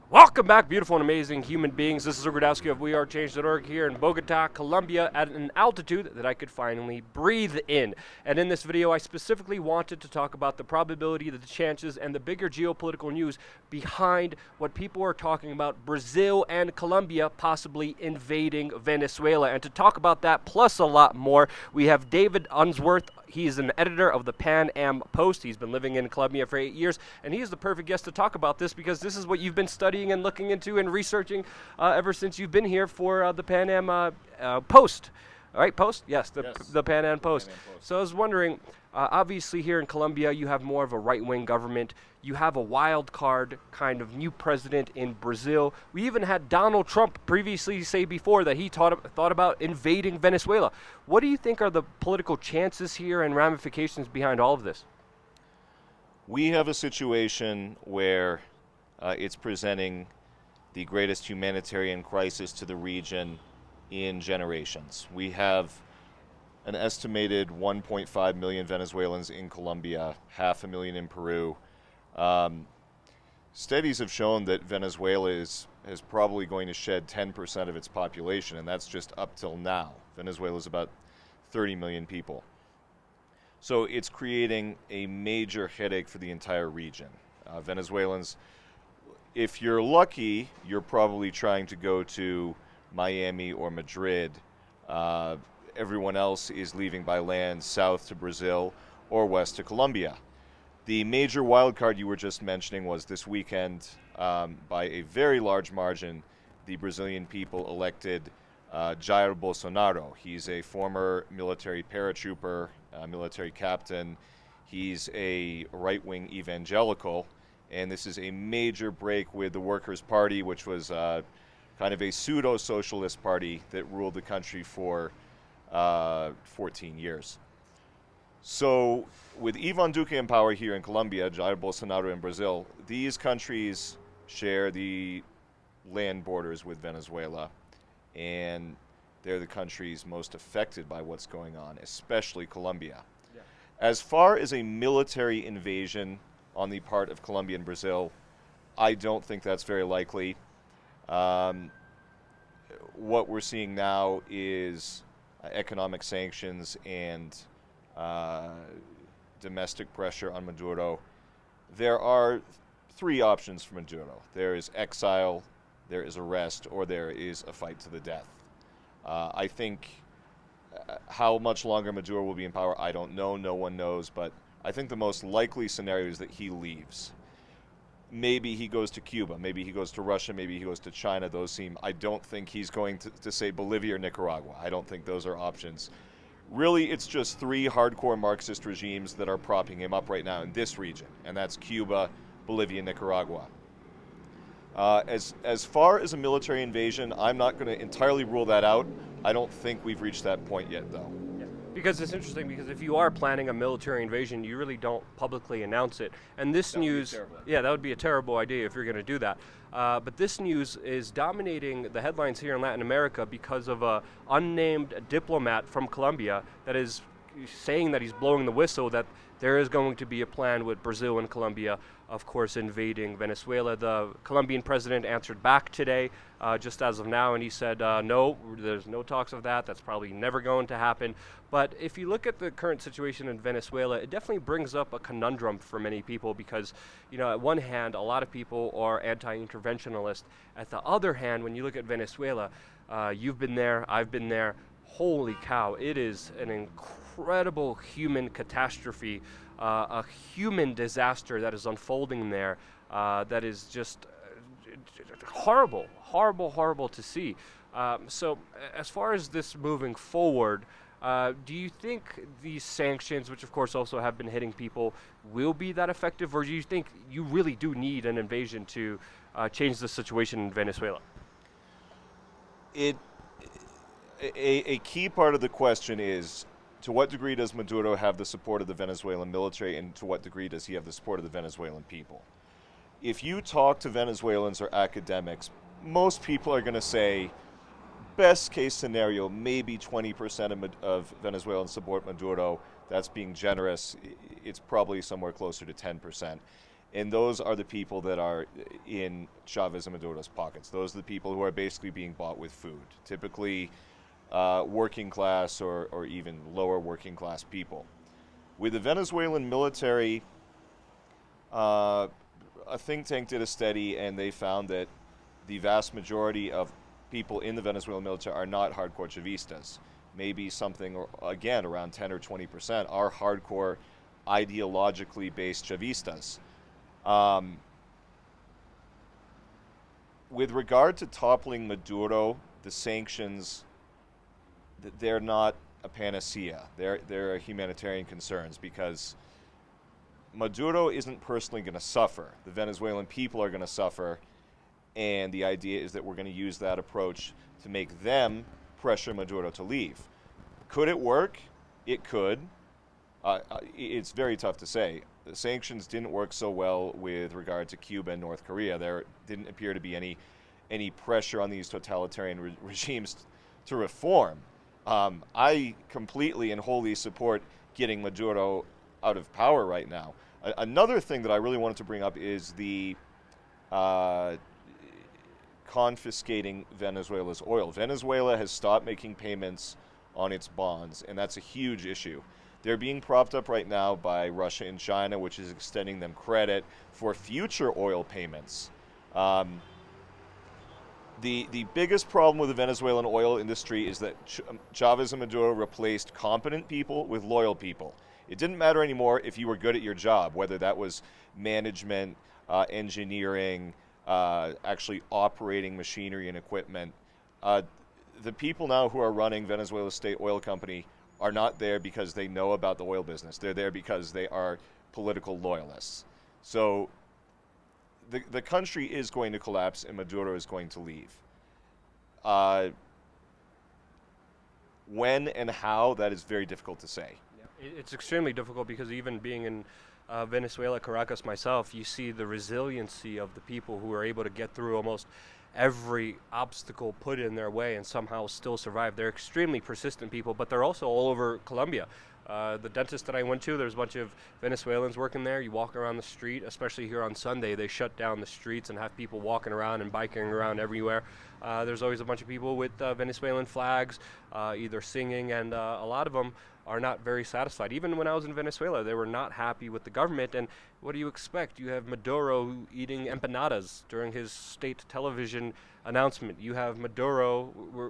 Welcome back, beautiful and amazing human beings. This is Rudowski of WeAreChange.org here in Bogota, Colombia, at an altitude that I could finally breathe in. And in this video, I specifically wanted to talk about the probability, the chances, and the bigger geopolitical news behind what people are talking about, Brazil and Colombia possibly invading Venezuela. And to talk about that, plus a lot more, we have David Unsworth. He's an editor of the Pan Am Post. He's been living in Colombia for 8 years, and he is the perfect guest to talk about this because this is what you've been studying and looking into and researching ever since you've been here for the Pan Am Post. All right, Post? Yes, the Pan Am Post. So I was wondering, obviously here in Colombia, you have more of a right-wing government. You have a wild card kind of new president in Brazil. We even had Donald Trump previously say before that he thought about invading Venezuela. What do you think are the political chances here and ramifications behind all of this? We have a situation where it's presenting the greatest humanitarian crisis to the region in generations. We have an estimated 1.5 million Venezuelans in Colombia, 500,000 in Peru. Studies have shown that Venezuela is probably going to shed 10% of its population, and that's just up till now. Venezuela is about 30 million people. So it's creating a major headache for the entire region. Venezuelans, if you're lucky, you're probably trying to go to Miami or Madrid. Everyone else is leaving by land south to Brazil or west to Colombia. The major wildcard you were just mentioning was this weekend, by a very large margin, the Brazilian people elected Jair Bolsonaro. He's a former military paratrooper, military captain. He's a right-wing evangelical, and this is a major break with the Workers' Party, which was kind of a pseudo-socialist party that ruled the country for 14 years. So with Ivan Duque in power here in Colombia, Jair Bolsonaro in Brazil, these countries share the land borders with Venezuela, and they're the countries most affected by what's going on, especially Colombia. Yeah. As far as a military invasion on the part of Colombia and Brazil, I don't think that's very likely. What we're seeing now is economic sanctions and domestic pressure on Maduro. There are three options for Maduro. There is exile, there is arrest, or there is a fight to the death. I think how much longer Maduro will be in power, I don't know. No one knows, but I think the most likely scenario is that he leaves. Maybe he goes to Cuba, maybe he goes to Russia, maybe he goes to China. I don't think he's going to say Bolivia or Nicaragua. I don't think those are options. Really, it's just three hardcore Marxist regimes that are propping him up right now in this region, and that's Cuba, Bolivia, Nicaragua. As far as a military invasion, I'm not going to entirely rule that out. I don't think we've reached that point yet, though. Because it's interesting, because if you are planning a military invasion, you really don't publicly announce it. And this news, that would be a terrible idea if you're going to do that. But this news is dominating the headlines here in Latin America because of a unnamed diplomat from Colombia that is saying that he's blowing the whistle that there is going to be a plan with Brazil and Colombia, of course, invading Venezuela. The Colombian president answered back today, just as of now, and he said, no, there's no talks of that. That's probably never going to happen. But if you look at the current situation in Venezuela, it definitely brings up a conundrum for many people because, at one hand, a lot of people are anti-interventionalist. At the other hand, when you look at Venezuela, you've been there, I've been there. Holy cow, it is an incredible human catastrophe, a human disaster that is unfolding there that is just horrible to see. So as far as this moving forward, do you think these sanctions, which of course also have been hitting people, will be that effective, or do you think you really do need an invasion to change the situation in Venezuela? A key part of the question is, to what degree does Maduro have the support of the Venezuelan military, and to what degree does he have the support of the Venezuelan people? If you talk to Venezuelans or academics, most people are going to say, best case scenario, maybe 20% of Venezuelans support Maduro. That's being generous. It's probably somewhere closer to 10%. And those are the people that are in Chavez and Maduro's pockets. Those are the people who are basically being bought with food, typically working class or even lower working class people. With the Venezuelan military, a think tank did a study and they found that the vast majority of people in the Venezuelan military are not hardcore Chavistas. Maybe something, again, around 10 or 20% are hardcore ideologically based Chavistas. With regard to toppling Maduro, the sanctions, they're not a panacea. They're humanitarian concerns because Maduro isn't personally going to suffer. The Venezuelan people are going to suffer, and the idea is that we're going to use that approach to make them pressure Maduro to leave. Could it work? It could. It's very tough to say. The sanctions didn't work so well with regard to Cuba and North Korea. There didn't appear to be any pressure on these totalitarian regimes to reform. I completely and wholly support getting Maduro out of power right now. Another thing that I really wanted to bring up is the confiscating Venezuela's oil. Venezuela has stopped making payments on its bonds, and that's a huge issue. They're being propped up right now by Russia and China, which is extending them credit for future oil payments. The biggest problem with the Venezuelan oil industry is that Chavez and Maduro replaced competent people with loyal people. It didn't matter anymore if you were good at your job, whether that was management, engineering, actually operating machinery and equipment. The people now who are running Venezuela's state oil company are not there because they know about the oil business. They're there because they are political loyalists. So the country is going to collapse and Maduro is going to leave. When and how, that is very difficult to say. Yeah. It's extremely difficult because even being in Venezuela, Caracas myself, you see the resiliency of the people who are able to get through almost every obstacle put in their way and somehow still survive. They're extremely persistent people, but they're also all over Colombia. The dentist that I went to, there's a bunch of Venezuelans working there. You walk around the street, especially here on Sunday, they shut down the streets and have people walking around and biking around everywhere. There's always a bunch of people with Venezuelan flags, either singing, and a lot of them are not very satisfied. Even when I was in Venezuela, they were not happy with the government. And what do you expect? You have Maduro eating empanadas during his state television announcement. You have Maduro,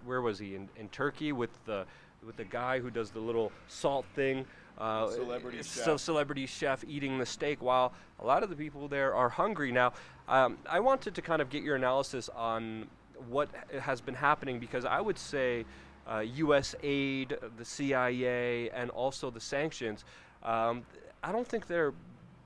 where was he? In Turkey with the guy who does the little salt thing. Celebrity chef eating the steak while a lot of the people there are hungry. Now, I wanted to kind of get your analysis on what has been happening because I would say U.S. aid, the CIA, and also the sanctions, I don't think they're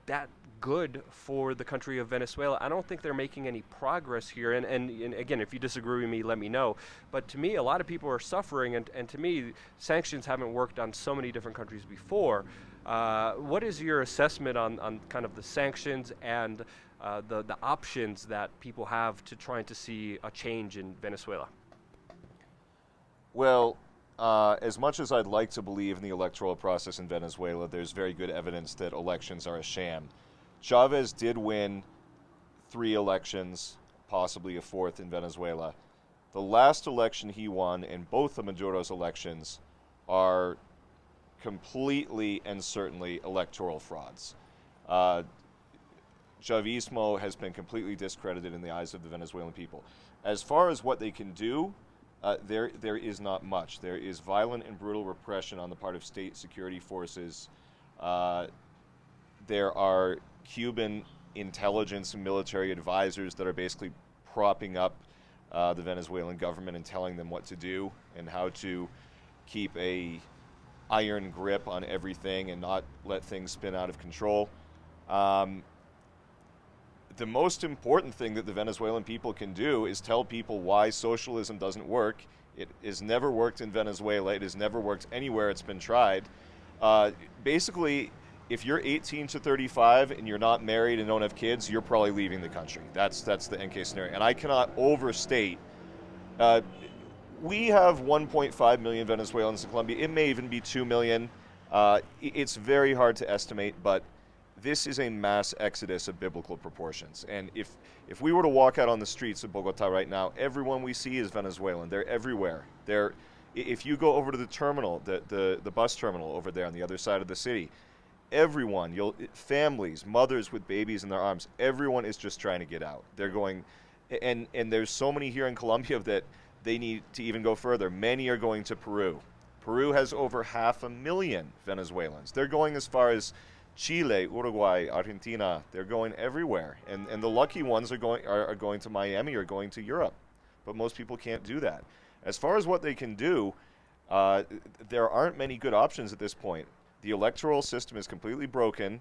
that good for the country of Venezuela. I don't think they're making any progress here. And again, if you disagree with me, let me know. But to me, a lot of people are suffering, and to me, sanctions haven't worked on so many different countries before. What is your assessment on kind of the sanctions and the options that people have to trying to see a change in Venezuela? Well, as much as I'd like to believe in the electoral process in Venezuela, there's very good evidence that elections are a sham. Chavez did win 3 elections, possibly a 4th in Venezuela. The last election he won and both of Maduro's elections are completely and certainly electoral frauds. Chavismo has been completely discredited in the eyes of the Venezuelan people. As far as what they can do, there is not much. There is violent and brutal repression on the part of state security forces. There are Cuban intelligence and military advisors that are basically propping up the Venezuelan government and telling them what to do and how to keep a iron grip on everything and not let things spin out of control. The most important thing that the Venezuelan people can do is tell people why socialism doesn't work. It has never worked in Venezuela. It has never worked anywhere it's been tried. Basically, if you're 18 to 35 and you're not married and don't have kids, you're probably leaving the country. That's the end case scenario. And I cannot overstate. We have 1.5 million Venezuelans in Colombia. It may even be 2 million. It's very hard to estimate, but this is a mass exodus of biblical proportions. And if we were to walk out on the streets of Bogota right now, everyone we see is Venezuelan. They're everywhere. If you go over to the terminal, the bus terminal over there on the other side of the city, everyone, families, mothers with babies in their arms, everyone is just trying to get out. They're going, and there's so many here in Colombia that they need to even go further. Many are going to Peru. Peru has over 500,000 Venezuelans. They're going as far as Chile, Uruguay, Argentina. They're going everywhere, and the lucky ones are going to Miami or going to Europe. But most people can't do that. As far as what they can do, there aren't many good options at this point. The electoral system is completely broken.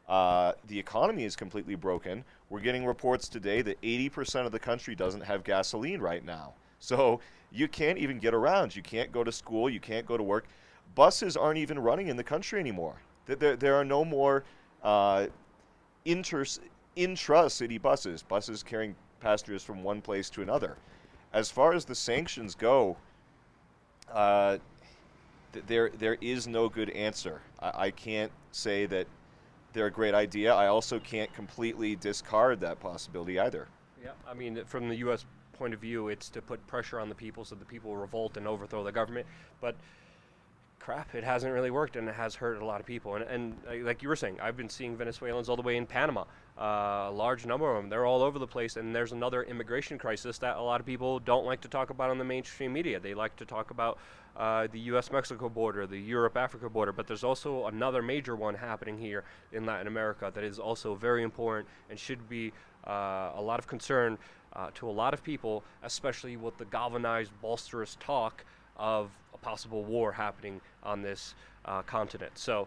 The economy is completely broken. We're getting reports today that 80% of the country doesn't have gasoline right now. So you can't even get around. You can't go to school. You can't go to work. Buses aren't even running in the country anymore. There are no more intra-city buses carrying passengers from one place to another. As far as the sanctions go, there is no good answer. I can't say that they're a great idea. I also can't completely discard that possibility either. Yeah, I mean, from the U.S. point of view, it's to put pressure on the people so the people revolt and overthrow the government. But crap, it hasn't really worked, and it has hurt a lot of people. And like you were saying, I've been seeing Venezuelans all the way in Panama, a large number of them. They're all over the place, and there's another immigration crisis that a lot of people don't like to talk about on the mainstream media. They like to talk about the U.S.-Mexico border, the Europe-Africa border, but there's also another major one happening here in Latin America that is also very important and should be a lot of concern to a lot of people, especially with the galvanized, bolsterous talk of a possible war happening on this continent. So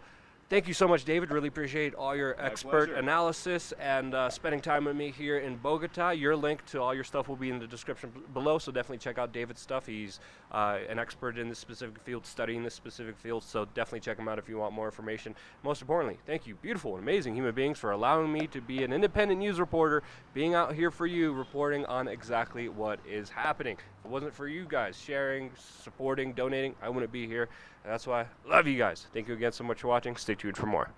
thank you so much, David. Really appreciate all your expert analysis and spending time with me here in Bogota. Your link to all your stuff will be in the description below, so definitely check out David's stuff. He's an expert in this specific field, studying this specific field, so definitely check him out if you want more information. Most importantly, thank you, beautiful and amazing human beings, for allowing me to be an independent news reporter, being out here for you, reporting on exactly what is happening. If it wasn't for you guys sharing, supporting, donating, I wouldn't be here. And that's why I love you guys. Thank you again so much for watching. Stay tuned for more.